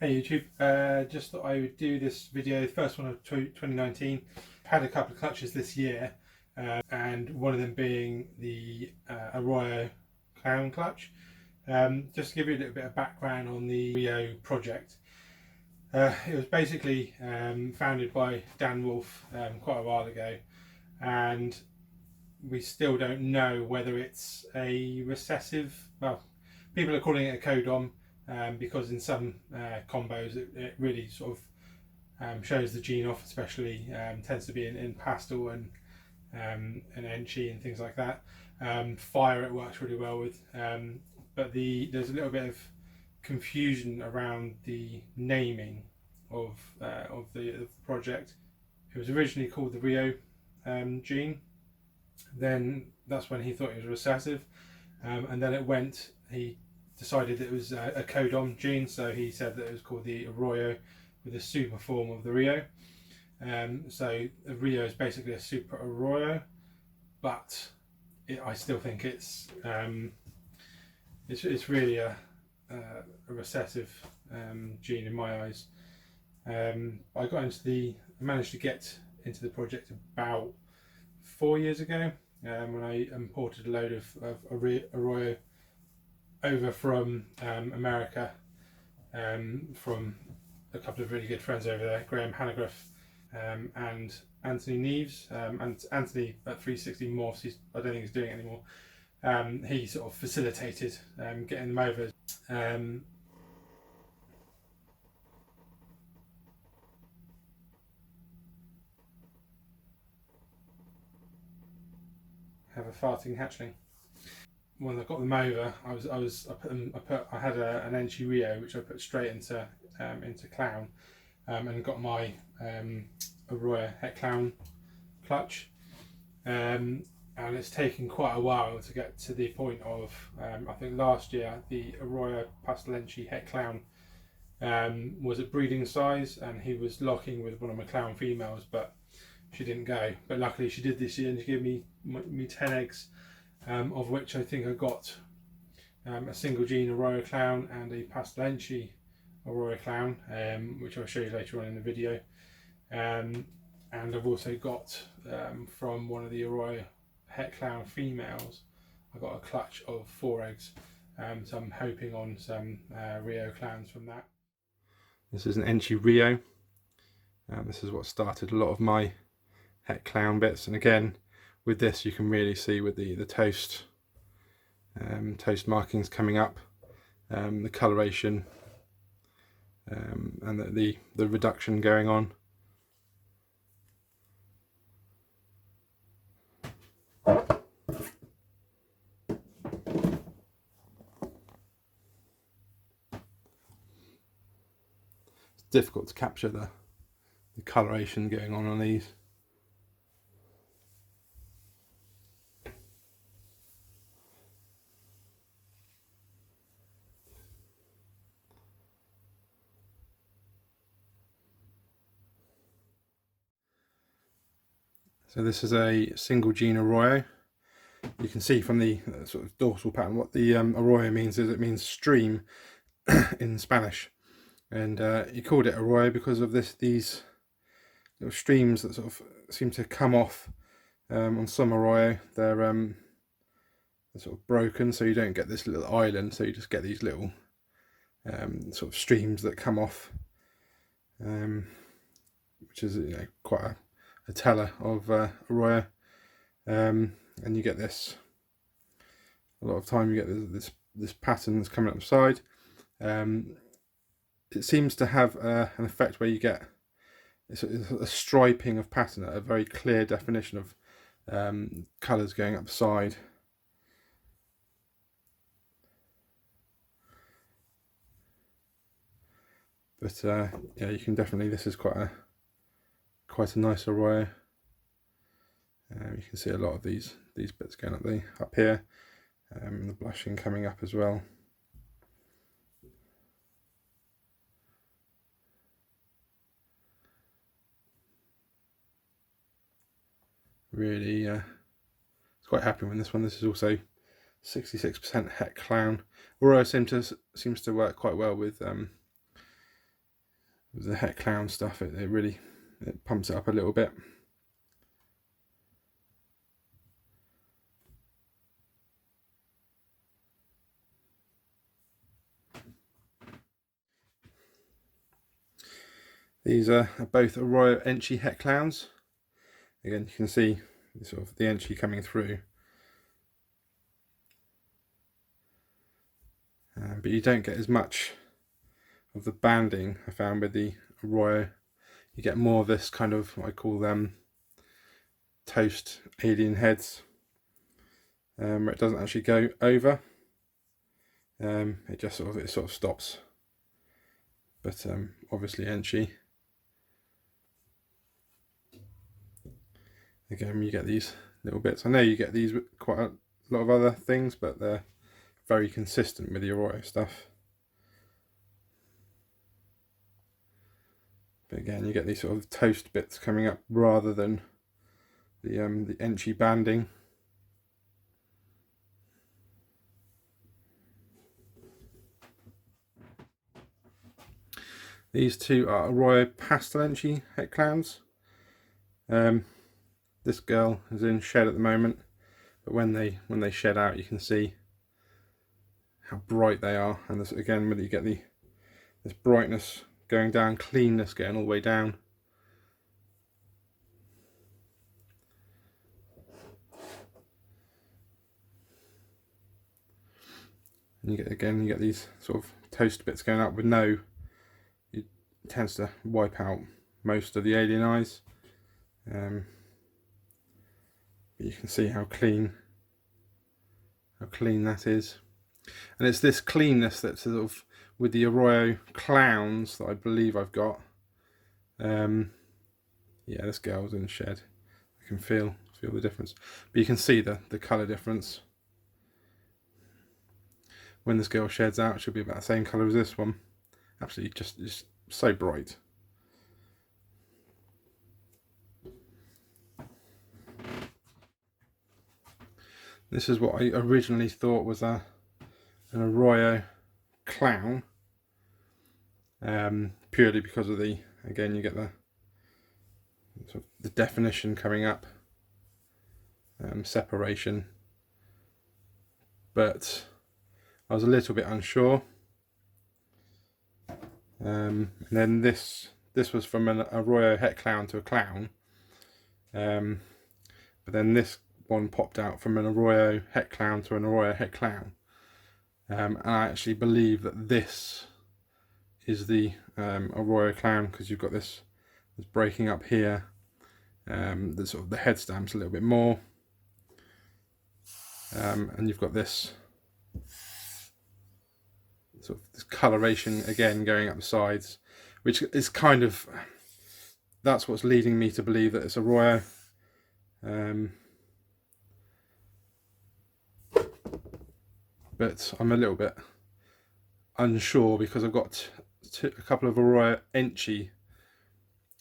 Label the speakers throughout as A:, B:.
A: Hey YouTube, just thought I would do this video, the first one of 2019. Had a couple of clutches this year, and one of them being the Arroyo Clown clutch. Just to give you a little bit of background on the Rio project. It was basically founded by Dan Wolf quite a while ago, and we still don't know whether it's a recessive, well, people are calling it a codom, because in some combos it really sort of shows the gene off, especially tends to be in pastel and enchi and things like that. Fire it works really well with, but there's a little bit of confusion around the naming of the project. It was originally called the Rio gene. Then that's when he thought it was recessive, and then he decided that it was a codom gene, so he said that it was called the Arroyo, with a super form of the Rio. So the Rio is basically a super Arroyo, but I still think it's really a recessive gene in my eyes. I managed to get into the project about 4 years ago, when I imported a load of Arroyo over from America, from a couple of really good friends over there, Graham Hannagriff and Anthony Neves. And Anthony at 360 Morphs, I don't think he's doing it anymore. He sort of facilitated getting them over. Have a farting hatchling. When I got them over, I had an Enchi Rio which I put straight into Clown, and got my Arroyo Clown clutch, and it's taken quite a while to get to the point of I think last year the Arroyo Pastel Enchi Clown was at breeding size, and he was locking with one of my Clown females, but she didn't go. But luckily she did this year, and she gave me 10 eggs, of which I think I got a single gene Arroyo Clown and a Pastel Enchi Arroyo Clown, which I'll show you later on in the video. And I've also got from one of the Arroyo Clown females, I got a clutch of 4 eggs, so I'm hoping on some Rio Clowns from that. This is an Enchi Rio. This is what started a lot of my Clown bits, and again with this you can really see with the toast markings coming up, the coloration, and the reduction going on. It's difficult to capture the coloration going on these. So this is a single gene Arroyo. You can see from the sort of dorsal pattern what the Arroyo means is it means stream in Spanish, and he called it Arroyo because of these little streams that sort of seem to come off on some Arroyo. They're sort of broken, so you don't get this little island, so you just get these little sort of streams that come off, which is quite a teller of Arroyo, and you get this a lot of time. You get this pattern that's coming up the side. It seems to have an effect where you get a striping of pattern, a very clear definition of colours going up the side. But yeah, you can definitely, this is quite a nice Arroyo. You can see a lot of these bits going up here, the blushing coming up as well. Really, it's quite happy with this one. This is also 66% Clown. Arroyo seems to work quite well with
B: with the Het Clown stuff, it really pumps it up a little bit. These are both Arroyo Enchi Het Clowns. Again, you can see sort of the Enchi coming through, but you don't get as much of the banding I found with the Arroyo. You get more of this kind of, what I call them, toast alien heads, where it doesn't actually go over. It just sort of stops. But obviously Enchi. Again, you get these little bits. I know you get these with quite a lot of other things, but they're very consistent with the Arroyo stuff. But again, you get these sort of toast bits coming up rather than the Enchi banding. These two are Arroyo Pastel Enchi Het Clowns. This girl is in shed at the moment, but when they shed out, you can see how bright they are. And this, again, when you get this brightness going down, cleanness getting all the way down. And you get these sort of toast bits going up with no. It tends to wipe out most of the alien eyes. But you can see how clean that is. And it's this cleanness that's sort of with the Arroyo Clowns that I believe I've got. Yeah, this girl's in the shed. I can feel the difference. But you can see the colour difference. When this girl sheds out, she'll be about the same colour as this one. Absolutely just so bright. This is what I originally thought was an Arroyo Clown, purely because of again you get the definition coming up, separation, but I was a little bit unsure. And then this was from an Arroyo Het Clown to a clown, but then this one popped out from an Arroyo Het Clown to an Arroyo Het Clown, and I actually believe that this is the Arroyo Clown, because you've got this breaking up here. The sort of the head stamps a little bit more, and you've got this sort of this coloration again going up the sides, which is kind of, that's what's leading me to believe that it's Arroyo. But I'm a little bit unsure because I've got a couple of Arroyo Enchi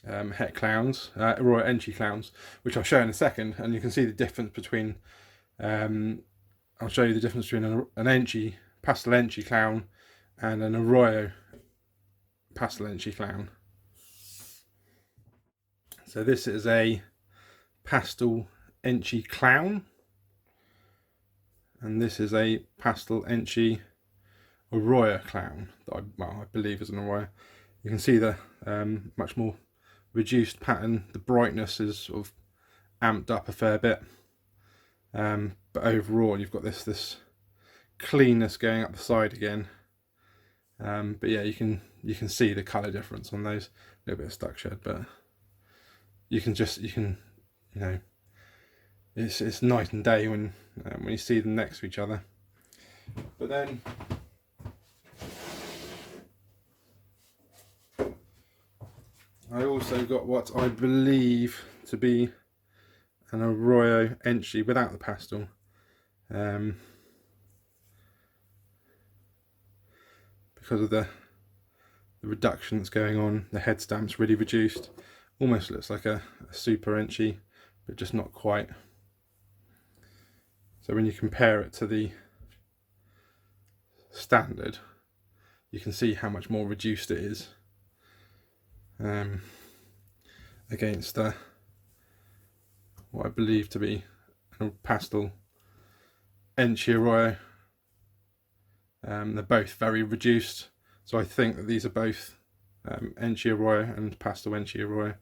B: Het Clowns, Arroyo Enchi Clowns, which I'll show in a second, and you can see the difference between. I'll show you the difference between an Enchi Pastel Enchi Clown and an Arroyo Pastel Enchi Clown. So this is a Pastel Enchi Clown, and this is a Pastel Enchi Arroyo Clown that I believe is an Arroyo. You can see the much more reduced pattern. The brightness is sort of amped up a fair bit, but overall you've got this cleanness going up the side again. But yeah, you can see the colour difference on those. A little bit of stuck shed, but you can you know, it's night and day when you see them next to each other. But then I also got what I believe to be an Arroyo Enchi without the pastel. Because of the reduction that's going on, the head stamp's really reduced. Almost looks like a super Enchi, but just not quite. So when you compare it to the standard, you can see how much more reduced it is. against what I believe to be a pastel Enchi Arroyo. They're both very reduced, so I think that these are both Enchi Arroyo and pastel Enchi Arroyo.